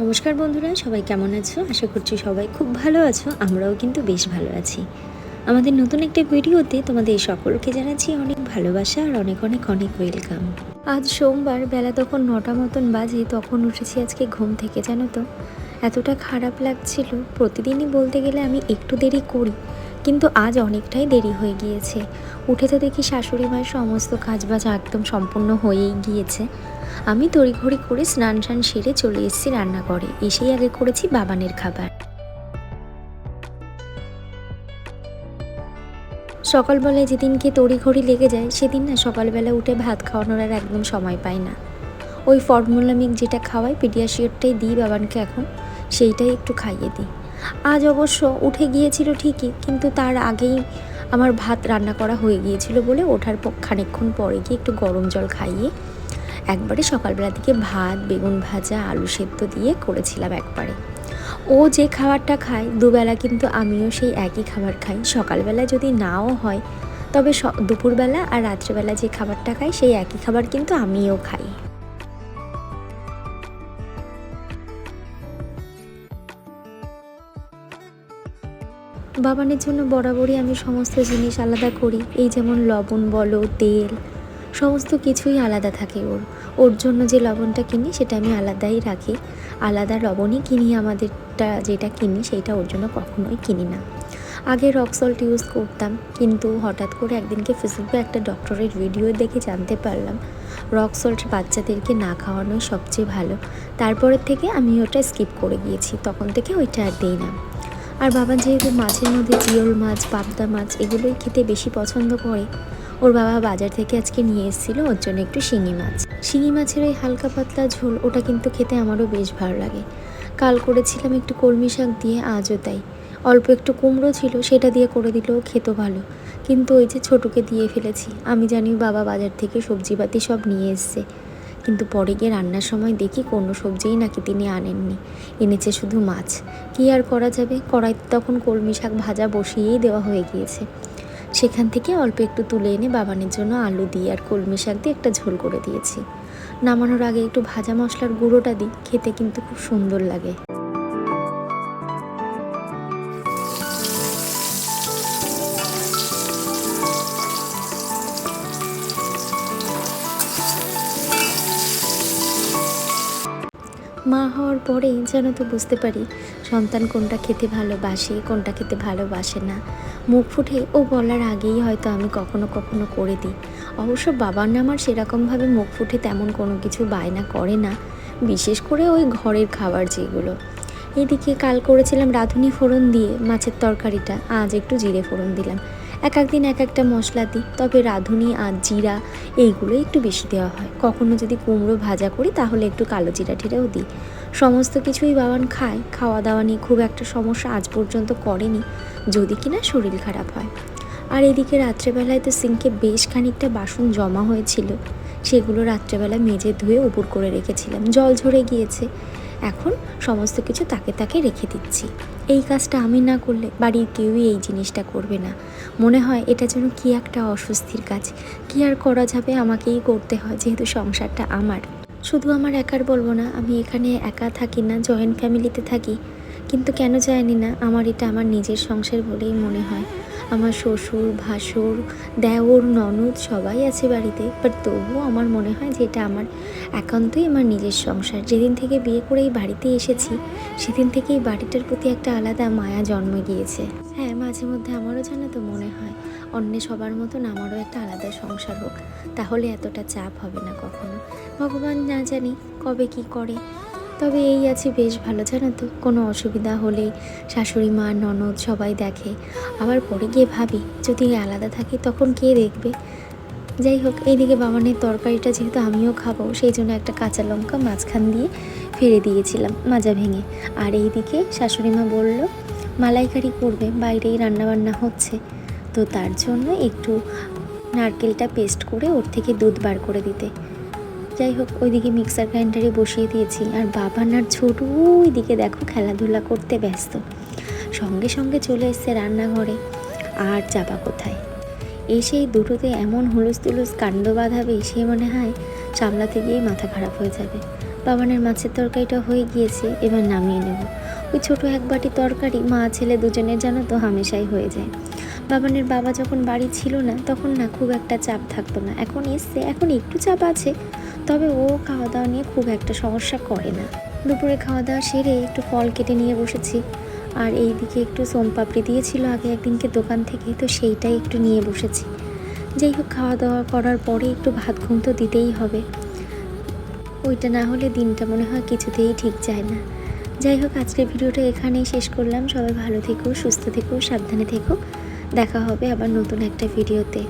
নমস্কার বন্ধুরা, সবাই কেমন আছো? আশা করছি সবাই খুব ভালো আছো। আমরাও কিন্তু বেশ ভালো আছি। আমাদের নতুন একটা ভিডিওতে তোমাদের সকলকে জানাচ্ছি অনেক ভালোবাসা আর অনেক অনেক অনেক ওয়েলকাম। আজ সোমবার, বেলা তখন 9টা মতন বাজে। তখন উঠেছি আজকে ঘুম থেকে, জানো তো এতটা খারাপ লাগছিল। প্রতিদিনই বলতে গেলে আমি একটু দেরি করি, কিন্তু আজ অনেকটাই দেরি হয়ে গিয়েছে। উঠে তো দেখি শাশুড়ি মায়ের সমস্ত কাজবাজ একদম সম্পূর্ণ হয়েই গিয়েছে। আমি তড়িঘড়ি করে স্নান সেরে চলে এসেছি রান্নাঘরে। এসেই আগে করেছি বাবানের খাবার। সকালবেলায় যেদিনকে তড়িঘড়ি লেগে যায় সেদিন না সকালবেলা উঠে ভাত খাওয়ানোর আর একদম সময় পাই না। ওই ফর্মুলা মিল্ক যেটা খাওয়াই, পিডিয়াশিওরটাই দিই বাবানকে এখন, সেইটাই একটু খাইয়ে দিই। আজ অবশ্য উঠে গিয়েছিল ঠিকই, কিন্তু তার আগেই আমার ভাত রান্না করা হয়ে গিয়েছিল বলে ওঠার খানিকক্ষণ পরে গিয়ে একটু গরম জল খাইয়ে একবারে সকালবেলা থেকে ভাত, বেগুন ভাজা, আলু সেদ্ধ দিয়ে করেছিলাম একবারে। ও যে খাবারটা খায় দুবেলা, কিন্তু আমিও সেই একই খাবার খাই। সকালবেলা যদি নাও হয়, তবে দুপুরবেলা আর রাত্রেবেলা যে খাবারটা খাই সেই একই খাবার কিন্তু আমিও খাই। বাবানের জন্য বরাবরই আমি সমস্ত জিনিস আলাদা করি। এই যেমন লবণ বলো, তেল, সমস্ত কিছুই আলাদা থাকে। ওর জন্য যে লবণটা কিনি সেটা আমি আলাদাই রাখি। আলাদা লবণই কিনি। আমাদেরটা যেটা কিনি সেইটা ওর জন্য কখনোই কিনি না। আগে রক সল্ট ইউজ করতাম, কিন্তু হঠাৎ করে একদিনকে ফেসবুকে একটা ডক্টরের ভিডিও দেখে জানতে পারলাম রক সল্ট বাচ্চাদেরকে না খাওয়ানোই সবচেয়ে ভালো। তারপরের থেকে আমি ওটা স্কিপ করে গিয়েছি, তখন থেকে ওইটা আর দিই না। আর বাবা যেহেতু মাছের মধ্যে জিওল মাছ, পাবদা মাছ এগুলোই খেতে বেশি পছন্দ করে, ওর বাবা বাজার থেকে আজকে নিয়ে এসেছিলো ওর জন্য একটু শিঙি মাছ। শিঙি মাছের ওই হালকা পাতলা ঝোল, ওটা কিন্তু খেতে আমারও বেশ ভালো লাগে। কাল করেছিলাম একটু কলমি শাক দিয়ে, আজও তাই। অল্প একটু কুমড়ো ছিল, সেটা দিয়ে করে দিলেও খেতে ভালো, কিন্তু ওই যে ছোটুকে দিয়ে ফেলেছি। আমি জানি বাবা বাজার থেকে সবজিপাতি সব নিয়ে এসছে, কিন্তু পরে গিয়ে রান্নার সময় দেখি কোনো সবজিই নাকি তিনি আনেননি, এনেছে শুধু মাছ। কী আর করা যাবে, কড়াইতে তখন কলমি শাক ভাজা বসিয়েই দেওয়া হয়ে গিয়েছে। সেখান থেকে অল্প একটু তুলে এনে বাবানের জন্য আলু দিয়ে আর কলমি শাক দিয়ে একটা ঝোল করে দিয়েছি। নামানোর আগে একটু ভাজা মশলার গুঁড়োটা দিই, খেতে কিন্তু খুব সুন্দর লাগে। মা হওয়ার পরেই যেন তো বুঝতে পারি সন্তান কোনটা খেতে ভালোবাসে, কোনটা খেতে ভালোবাসে না। মুখ ফুটে ও বলার আগেই হয়তো আমি কখনো কখনো করে দিই। অবশ্য বাবার না আমার সেরকমভাবে মুখ ফুটে তেমন কোনো কিছু বায়না করে না, বিশেষ করে ওই ঘরের খাবার যেগুলো। এদিকে কাল করেছিলাম রাঁধুনি ফোড়ন দিয়ে মাছের তরকারিটা, আজ একটু জিরে ফোড়ন দিলাম। এক একদিন এক একটা মশলা দিই, তবে রাঁধুনি আর জিরা এইগুলোই একটু বেশি দেওয়া হয়। কখনো যদি কুমড়ো ভাজা করি তাহলে একটু কালো জিরা টিরাও দিই। সমস্ত কিছুই বাবান খায়, খাওয়া দাওয়া নিয়ে খুব একটা সমস্যা আজ পর্যন্ত করেনি, যদি কিনা শরীর খারাপ হয়। আর এদিকে রাত্রেবেলায় তো সিঙ্কে বেশ খানিকটা বাসন জমা হয়েছিল, সেগুলো রাত্রেবেলা মেজে ধুয়ে উপর করে রেখেছিলাম, জল ঝরে গিয়েছে। এখন সমস্ত কিছু তাকে তাকে রেখে দিচ্ছি। এই কাজটা আমি না করলে বাড়ির কেউই এই জিনিসটা করবে না। মনে হয় এটা যেন কি একটা অস্বস্তির কাজ। কি আর করা যাবে, আমাকেই করতে হয়, যেহেতু সংসারটা আমার। শুধু আমার একার বলবো না, আমি এখানে একা থাকি না, জয়েন্ট ফ্যামিলিতে থাকি, কিন্তু কেন জানি না আমার এটা আমার নিজের সংসার বলেই মনে হয়। আমার শ্বশুর, ভাসুর, দেওর, ননদ সবাই আছে বাড়িতে, বাট তবুও আমার মনে হয় যে এটা আমার একান্তই আমার নিজের সংসার। যেদিন থেকে বিয়ে করে এই বাড়িতে এসেছি সেদিন থেকে এই বাড়িটার প্রতি একটা আলাদা মায়া জন্মে গিয়েছে। হ্যাঁ, মাঝে মধ্যে আমারও জানো তো মনে হয় অন্য সবার মতন আমারও একটা আলাদা সংসার হোক, তাহলে এতটা চাপ হবে না কখনো। ভগবান না জানি কবে কি করে। তবে এই আছি বেশ ভালো, জানো তো। কোনো অসুবিধা হলে শাশুড়ি মা, ননদ সবাই দেখে। আবার পরে গিয়ে ভাবি যদি আলাদা থাকি তখন কে দেখবে। যাই হোক, এইদিকে বাবানের তরকারিটা যেহেতু আমিও খাবো, সেই জন্য একটা কাঁচা লঙ্কা মাঝখান দিয়ে ফেলে দিয়েছিলাম মাজা ভেঙে। আর এইদিকে শাশুড়ি মা বলল মালাইকারি করবে, বাইরেই রান্নাবান্না হচ্ছে, তো তার জন্য একটু নারকেলটা পেস্ট করে ওর থেকে দুধ বার করে দিতে। যাই হোক, ওইদিকে মিক্সার গ্রাইন্ডারে বসিয়ে দিয়েছি। আর বাবান আর ছোট ওইদিকে দেখো খেলাধুলা করতে ব্যস্ত। সঙ্গে সঙ্গে চলে এসছে রান্নাঘরে। আর যাবা কোথায়, এসেই দুটোতে এমন হুলুস তুলুস কাণ্ড বাঁধাবে, সে মনে হয় সামলাতে গিয়েই মাথা খারাপ হয়ে যাবে। বাবানের মাছের তরকারিটা হয়ে গিয়েছে, এবার নামিয়ে নেব। ওই ছোটো এক বাটি তরকারি মা ছেলে দুজনের জানো তো হামেশাই হয়ে যায়। বাবানের বাবা যখন বাড়ি ছিল না তখন না খুব একটা চাপ থাকতো না, এখন এসছে এখন একটু চাপ আছে, তবে ও খাওয়া দাওয়া নিয়ে খুব একটা সমস্যা করে না। দুপুরে খাওয়া দাওয়া সেরে একটু ফল কেটে নিয়ে বসেছি, আর এই দিকে একটু সোনপাপড়ি দিয়েছিল আগে একদিনকে দোকান থেকে, তো সেইটাই একটু নিয়ে বসেছি। যাই হোক, খাওয়া দাওয়া করার পরে একটু ভাত ঘুম তো দিতেই হবে, ওইটা না হলে দিনটা মনে হয় কিছুতেই ঠিক যায় না। যাই হোক, আজকের ভিডিওটা এখানেই শেষ করলাম। সবাই ভালো থেকো, সুস্থ থেকো, সাবধানে থেকো। দেখা হবে আবার নতুন একটা ভিডিওতে।